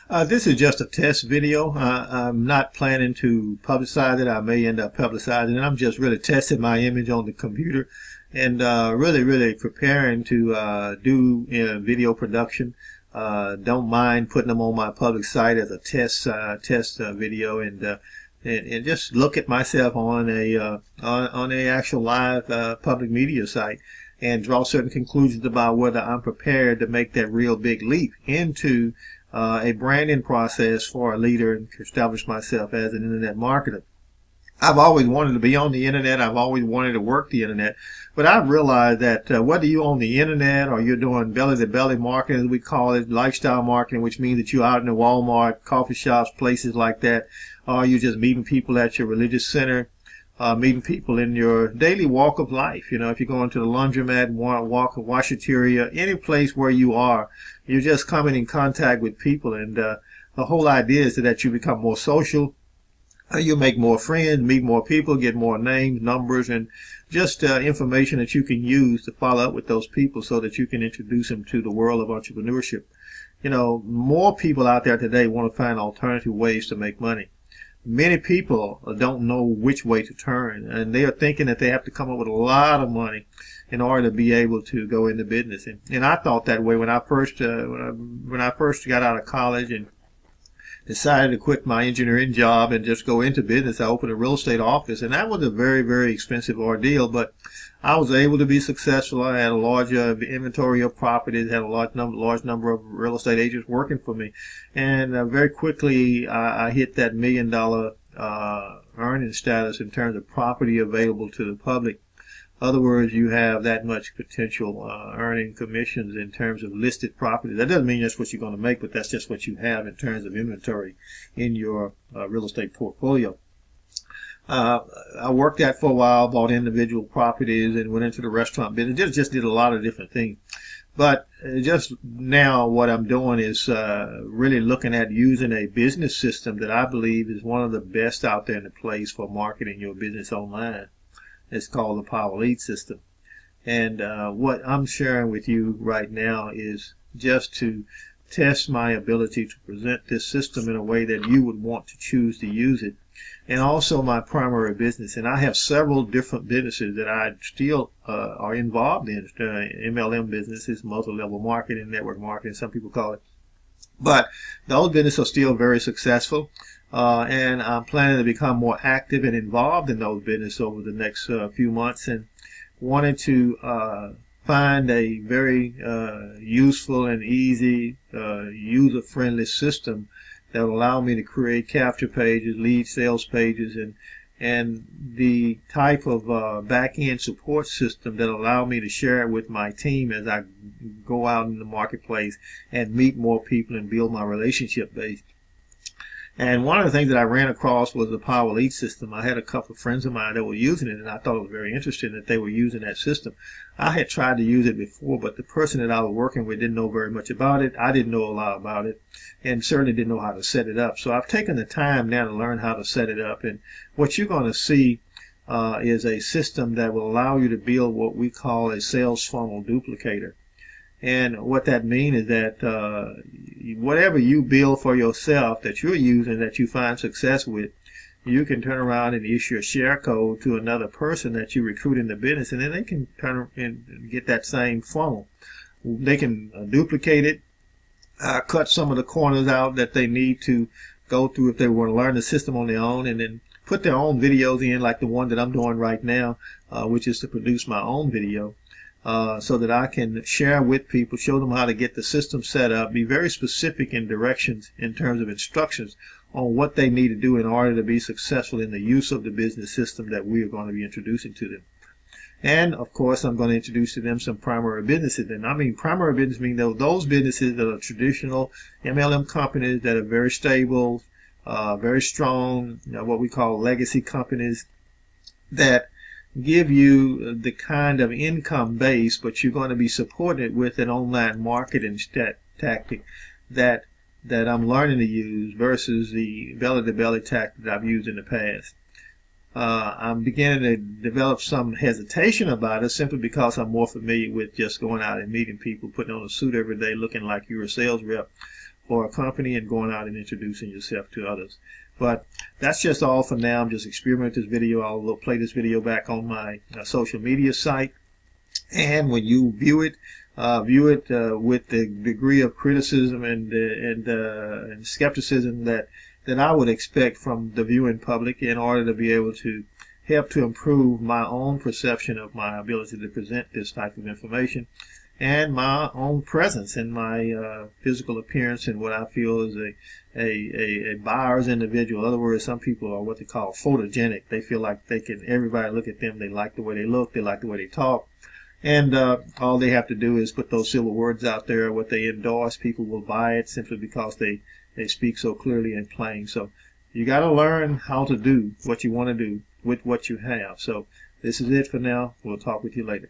This is just a test video. I'm not planning to publicize it. I may end up publicizing it. I'm just really testing my image on the computer and really preparing to do video production. Don't mind putting them on my public site as a test video and just look at myself on a actual live public media site and draw certain conclusions about whether I'm prepared to make that real big leap into a branding process for a leader and to establish myself as an internet marketer. I've always wanted to be on the internet. I've always wanted to work the internet. But I've realized that whether you're on the internet or you're doing belly-to-belly marketing, as we call it, lifestyle marketing, which means that you're out in the Walmart, coffee shops, places like that, or you're just meeting people at your religious center, meeting people in your daily walk of life. You know, if you're going to the laundromat, walk a washateria, any place where you are, you're just coming in contact with people. And the whole idea is that you become more social. You make more friends, meet more people, get more names, numbers, and just information that you can use to follow up with those people so that you can introduce them to the world of entrepreneurship. You know, more people out there today want to find alternative ways to make money. Many people don't know which way to turn, and they are thinking that they have to come up with a lot of money in order to be able to go into business. And I thought that way when I first got out of college and decided to quit my engineering job and just go into business. I opened a real estate office, and that was a very expensive ordeal, but I was able to be successful. I had a large inventory of properties, had a large number of real estate agents working for me, and very quickly I hit that $1 million earning status in terms of property available to the public. In other words, you have that much potential earning commissions in terms of listed property. That doesn't mean that's what you're going to make, but that's just what you have in terms of inventory in your real estate portfolio. I worked that for a while, bought individual properties, and went into the restaurant business. Just did a lot of different things. But just now what I'm doing is really looking at using a business system that I believe is one of the best out there in the place for marketing your business online. It's called the Power Lead System. And what I'm sharing with you right now is just to test my ability to present this system in a way that you would want to choose to use it. And also my primary business. And I have several different businesses that I still are involved in. MLM businesses, multi-level marketing, network marketing, some people call it. But those businesses are still very successful. And I'm planning to become more active and involved in those businesses over the next few months, and wanted to find a very useful and easy, user-friendly system that will allow me to create capture pages, lead sales pages, and the type of back-end support system that will allow me to share it with my team as I go out in the marketplace and meet more people and build my relationship base. And one of the things that I ran across was the Power Lead system. I had a couple of friends of mine that were using it, and I thought it was very interesting that they were using that system. I had tried to use it before, but the person that I was working with didn't know very much about it. I didn't know a lot about it, and certainly didn't know how to set it up. So I've taken the time now to learn how to set it up. And what you're going to see is a system that will allow you to build what we call a sales funnel duplicator. And what that means is that whatever you build for yourself that you're using, that you find success with, you can turn around and issue a share code to another person that you recruit in the business, and then they can turn and get that same funnel. They can duplicate it, cut some of the corners out that they need to go through if they want to learn the system on their own, and then put their own videos in, like the one that I'm doing right now, which is to produce my own video. So that I can share with people, show them how to get the system set up, be very specific in directions in terms of instructions on what they need to do in order to be successful in the use of the business system that we are going to be introducing to them. And of course, I'm going to introduce to them some primary businesses. And I mean primary business means those businesses that are traditional MLM companies that are very stable, very strong, what we call legacy companies that give you the kind of income base, but you're going to be supported with an online marketing tactic that I'm learning to use versus the belly-to-belly tactic that I've used in the past. I'm beginning to develop some hesitation about it simply because I'm more familiar with just going out and meeting people, putting on a suit every day, looking like you're a sales rep, for a company and going out and introducing yourself to others. But that's just all for now. I'm just experimenting this video. I'll play this video back on my social media site. And when you view it with the degree of criticism and skepticism that I would expect from the viewing public, in order to be able to help to improve my own perception of my ability to present this type of information, and my own presence and my physical appearance and what I feel is a buyer's individual. In other words, some people are what they call photogenic. They feel like everybody look at them, they like the way they look, they like the way they talk. And all they have to do is put those silver words out there, what they endorse. People will buy it simply because they speak so clearly and plain. So you got to learn how to do what you want to do with what you have. So this is it for now. We'll talk with you later.